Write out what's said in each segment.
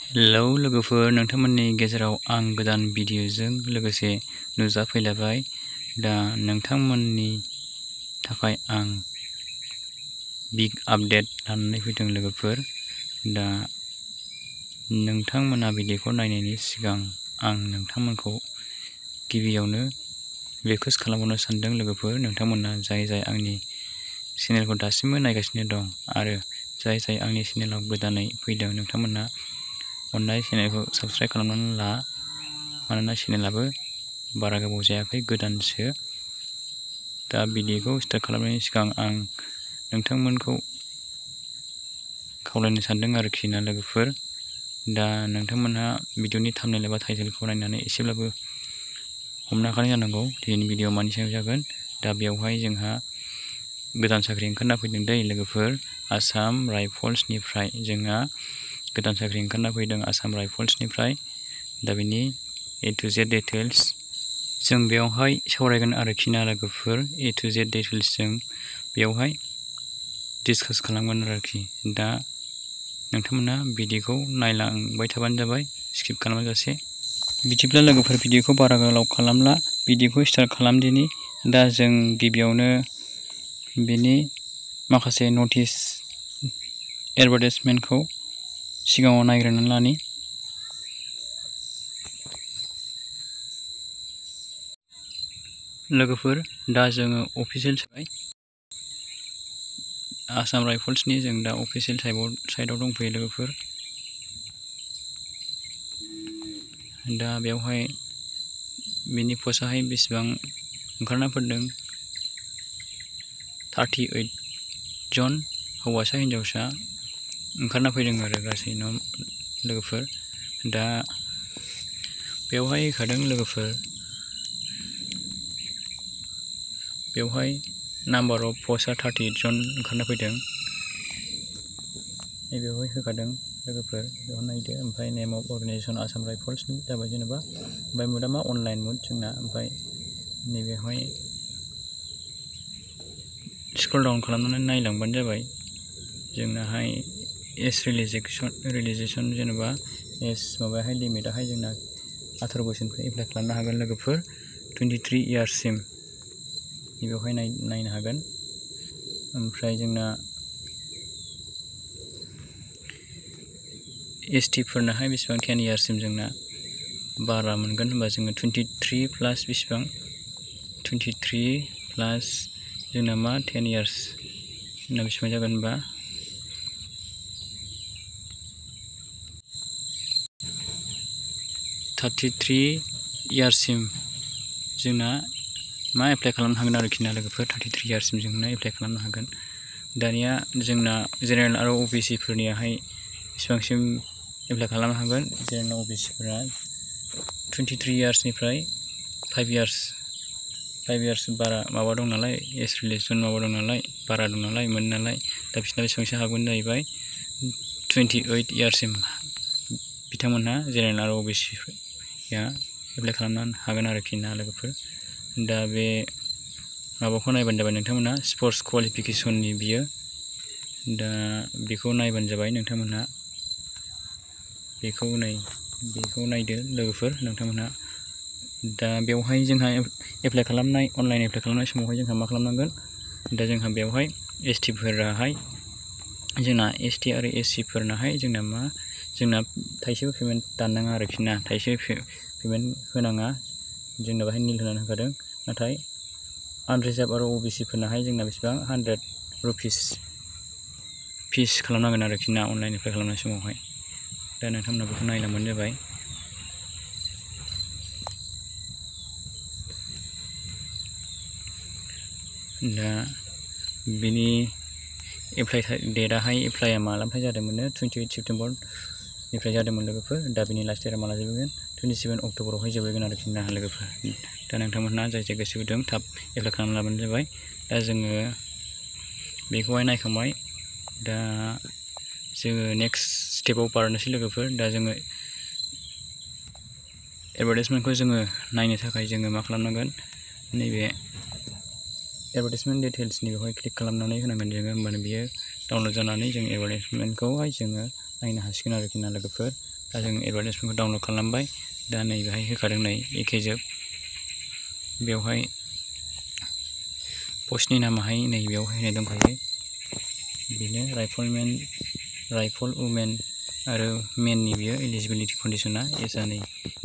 Hello लोगोफोर, नोंथांमोननि गेजेराव आं गोदान भिडिअजों लोगोसे नुजाफैलायबाय। दा नोंथांमोननि थाखाय आं बिग आपडेट लानानै फैदों लोगोफोर। दा नोंथांमोना भिडिअखौ नायनायनि सिगां आं नोंथांमोनखौ गिबियावनो रिक्वेस्ट खालामहरनो सानदों लोगोफोर। नोंथांमोना जाय आंनि चेनेलखौ दासिमबो नायगासिनो दं आरो जाय आंनि चेनेलाव गोदानै फैदों, नोंथांमोना अन्नानै चेनेलखौ साबस्क्राइब खालामनानै ला, मानोना चेनेलाबो बारा गोबाव जायाखै, गोदानसो। दा भिडिअखौ स्टार्ट खालामनायनि सिगां आं नोंथांमोनखौ खावलायनो सानदों आरोखि ना लोगोफोर। दा नोंथांमोनहा भिडिअनि थाम्बनेल एबा टाइटेलखौ नायनानै एसेब्लाबो हमनो हाखानाय जानांगौ दिनैनि भिडिअ मानि सायाव जागोन। दा बेवहाय जोंहा गोदान साख्रि ओंखारना फैदों दै लोगोफोर। आसाम राइफल्सनिफ्राय जोंहा गोदान साख्रि ओंखारना फैदों आसाम राइफल्सनिफ्राय। दा बेनि A to Z डिटेल्स जों बेवहाय सावरायगोन आरोखि ना लोगोफोर। A to Z डिटेल्स जों बेवहाय डिसकास खालामगोन आरोखि। दा नोंथांमोना भिडिअखौ नायलांबाय थाबानो जाबाय, स्किप खालामाजासे। बिदिब्ला लोगोफोर, भिडिअखौ बारा गोलाव खालामला, भिडिअखौ स्टार्ट खालामदिनि। दा जों गिबियावनो बेनि माखासे नटिस एडभार्टाइजमेन्टखौ सिगाङाव नायग्रोनानै लानि। लोगोफोर, दा जोङो अफिसियेल आसाम राइफल्सनि जों दा अफिसियेल साइटआव दंफैयो लोगोफोर। दा बेवहाय बिनि पस्टआहाय बेसेबां ओंखारना फैदों, 38 जन हौवासा हिन्जावसा ओंखारना फैदों आरो गासै लोगोफोर। दा बेवहाय होखादों लोगोफोर, बेवहाय नाम्बार अफ पस्टआ 38 जन ओंखारना फैदों। बेवहाय होखादों लोगोफोर, बेयाव नायदो। ओमफ्राय नेम अफ अर्गेनाइजेसन आसाम राइफल्सनि जाबाय जेनेबा। ओमफ्राय मुदा मा अनलाइन मुड जोंना। ओमफ्राय नैबेवहाय स्क्रल डाउन खालामनानै नायलांबानो जाबाय। जोंनाहाय एज रिलिजेसन जेनेबा एज माबायाहाय लिमिटाहाय जोंना 18 बोसोरनिफ्राय एप्लाइ खालामनो हागोन लोगोफोर, 23 इयार्ससिम बेवहाय नायनो हागोन। ओमफ्राय जोंना ST फोरनाहाय बेसेबां 10 इयार्ससिम जोंना बारा मोनगोन होनबा जोङो 23 प्लास बेसेबां 23 प्लास जोंना मा 10 इयार्स जोंना बेसेबां जागोन होनबा 33 इयार्ससिम जोंना मा एप्लाइ खालामनो हागोन आरोखि ना लोगोफोर। 33 इयार्ससिम जोंना एप्लाइ खालामनो हागोन। दानिया जोंना जेनेरेल आरो OBC फोरनियाहाय बेसेबांसिम एप्लाइ खालामनो हागोन। जेनेरेल OBC फोरा 23 इयार्सनिफ्राय 5 इयार्स बारा माबा दं नालाय, एज रिलेसन माबा दं नालाय, बारा दं नालाय, मोनो नालाय। दा बिसिना बेसेबांसो हागोन जाहैबाय 28 इयार्ससिम बिथांमोनहा जेनेरेल आरो OBC-या एप्लाइ खालामनो हागोन आरोखि ना लोगोफोर। दा बे माबाखौ नायबानो जाबाय नोंथांमोनहा, स्पर्टस क्वालिफिकेसननि बियो। दा बेखौ नायबानो जाबाय नोंथांमोनहा। बेखौ नायदो लोगोफोर नोंथांमोनहा। दा बेवहाय जोंहा एप्लाइ खालामनाय, अनलाइन एप्लाइ खालामनाय समावहाय जोंहा मा खालामनांगोन। दा जोंहा बेवहाय ST फोराहाय जोंना ST आरो SC फोरनाहाय जोंना मा, जोंना थाइसेबो पेमेन्ट दाननाङा आरोखि ना, थाइसेबो पेमेन्ट होनाङा। जोंना बाहाय निल होनानै होखादों। नाथाय आनरिजार्भ आरो OBC फोरनाहाय जोंना बेसेबां 100 रुपिस फिस खालामनांगोन आरोखि ना अनलाइन एप्लाइ खालामनाय समावहाय। दा नोंथांमोना बेखौ नायलांबानो जाबाय। दा बिनि एप्लाइ डेटआहाय एप्लाइआ मालानिफ्राय जादोंमोननो 28 सेप्तेम्बरनिफ्राय जादोंमोन लोगोफोर। दा बिनि लास्ट डेटआ माला जोबगोन, 27 अक्ट'बरावहाय जोबगोन आरोखि ना लोगोफोर। दा नोंथांमोनहा जाय गोसो गुदुं थाब एप्लाइ खालामना लाबानो जाबाय। दा जोङो बेखौहाय नायखांबाय। दा जोङो नेक्स्ट स्टेपाव बारनोसै लोगोफोर। दा जोङो एडभार्टाइजमेन्टखौ जोङो नायनो थाखाय जोङो मा खालामनांगोन, नैबे एडभार्टाइजमेन्ट डिटेल्सनि बेवहाय क्लिक खालामनानै होनांगोन जोङो। होमबानो बियो डाउनलड जानानै जों एडभार्टाइजमेन्टखौहाय जोङो नायनो हासिगोन आरोखि ना लोगोफोर। दा जों एडभार्टाइजमेन्टखौ डाउनलड खालामबाय दा नै बेहाय होखादों नै एखे जोब बेवहाय पस्टनि नामाहाय नै बेवहाय होनाय दंखायो बेनो राइफलमेन राइफल वुमेन आरो मेननि बियो एलिजिबिलिटि कन्डिशना एसआनै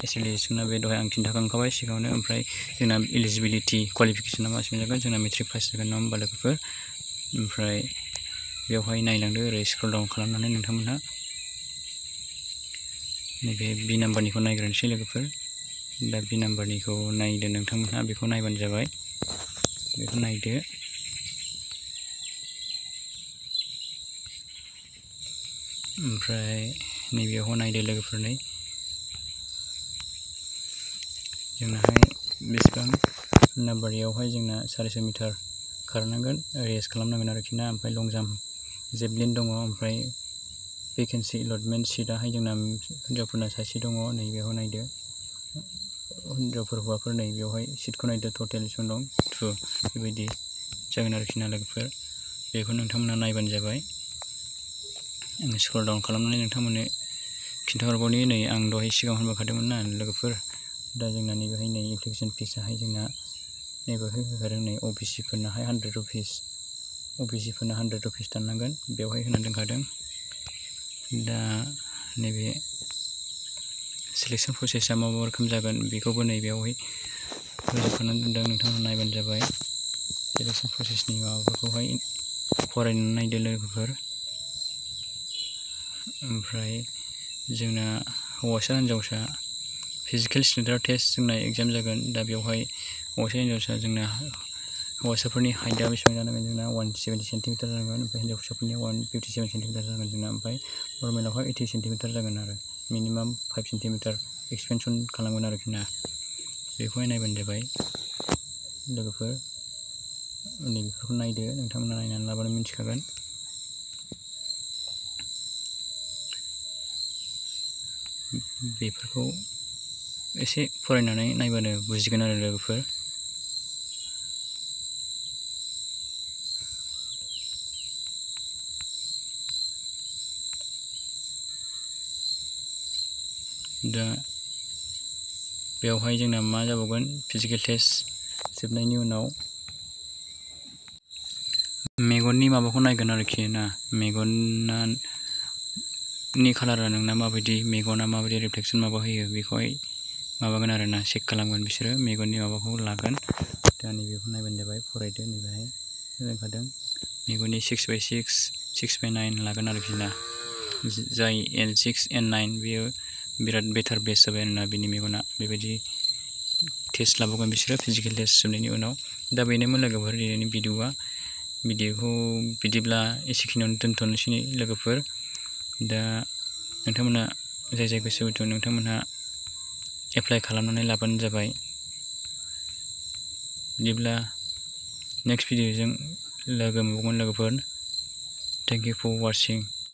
एलिजिबिलिटिना बे दहाय आं खिन्थाखांखाबाय सिगाङावनो ओमफ्राय जोंना एलिजिबिलिटि क्वालिफिकेसना मासिम जागोन जोंना मेट्रिक पास जागोन नङा होमबा लोगोफोर ओमफ्राय बेवहाय नायलांदो ओरै स्क्रल डाउन खालामनानै नोंथांमोनहा नैबे बि नाम्बारनिखौ नायग्रोनोसै लोगोफोर दा बि नाम्बारनिखौ नायदो नोंथांमोनहा बेखौ नायबानो जाबाय बेखौ नायदो ओमफ्राय नैबेयाव नायदो लोगोफोर नै जोंनाहाय बेसेबां नाम्बारियावहाय जोंना 400 मिटार खारनांगोन रेस खालामनांगोन आरोखि ना ओमफ्राय लं जाम्प जेभलिन दङ ओमफ्राय भेकेन्सि एलटमेन्ट सिटआहाय जोंना हिन्जावफोरना सासे दङ नै बेयाव नायदो हिन्जावफोर हौवाफोर नै बेवहाय सिटखौ नायदो टटेल बेसेबां दं 2 बेबायदि जागोन आरोखि ना लोगोफोर बेखौ नोंथांमोना नायबानो जाबाय आं स्क्रल डाउन खालामनानै नोंथांमोननो खिन्थाहरबावनि नै आं दहाय सिगाङाव होनबोखादोंमोन ना लोगोफोर दा जोंना नैबेहाय नै एप्लिकेसन फिसाहाय जोंना नैबेहाय होखादों नै अबिसि फोरनाहाय 100 रुपिस अबिसि फोरना 100 रुपिस दाननांगोन बेवहाय होनानै दोनखादों दा नैबे सिलेक्सन प्रसेसा मा रोखोम जागोन बेखौबो नैबेयावहाय होजोबखानानै दोनदों नोंथांमोना नायबानो जाबाय सिलेक्सन प्रसेसनि माबाफोरखौहाय फरायनानै नायदो लोगोफोर ओमफ्राय जोंना हौवासा हिन्जावसा फिजिकेल स्टेन्डार्ड टेस्ट जोंना एग्जाम जागोन दा बेवहाय हौवासा हिन्जावसा जोंना हौवासाफोरनि हाइटआ बेसेबां जानांगोन जोंना 170 सेन्टिमिटार जागोन ओमफ्राय हिन्जावसाफोरनिया 157 सेन्टिमिटार जागोन जोंना ओमफ्राय नर्मेलावहाय 80 सेन्टिमिटार जागोन आरो मिनिमाम 5 सेन्टिमिटार एक्सपेनसन खालामगोन आरोखि ना बेखौहाय नायबानो जाबाय लोगोफोर नैबेफोरखौ नायदो नोंथांमोना नायनानै लाबानो मिन्थिखागोन बेफोरखौ एसे फरायनानै नायबानो बुजिगोन आरो लोगोफोर दा बेवहाय जोंना मा जाबावगोन फिजिकेल टेस्ट जोबनायनि उनाव मेगननि माबाखौ नायगोन आरोखि ना मेगननि कालारा नोंना माबायदि मेगना माबायदि रिफ्लेक्सन माबा होयो बेखौहाय माबागोन आरो ना चेक खालामगोन बिसोरो मेगननि माबाखौ लागोन दा नैबेखौ नायबानो जाबाय फरायदो नैबेहाय होखादों मेगननि 6/6 6/9 लागोन आरोखि ना जाय N6 N9 बेयो बिराद बेटार बेस्ट जाबाय आरोना बिनि मेगना बेबायदि टेस्ट लाबावगोन बिसोरो फिजिकेल टेस्ट जोबनायनि उनाव दा बेनोमोन लोगोफोर दिनैनि भिडिअखौ बिदिब्ला एसेखिनियावनो दोनथ'नोसै लोगोफोर दा नोंथांमोना जाय गोसो गुदुं नोंथांमोनहा एप्लाइ खालामनानै लाबानो जाबाय बिदिब्ला नेक्स्ट भिडिअजों लोगो मोनबावगोन लोगोफोर थेंक इउ फर वाचिं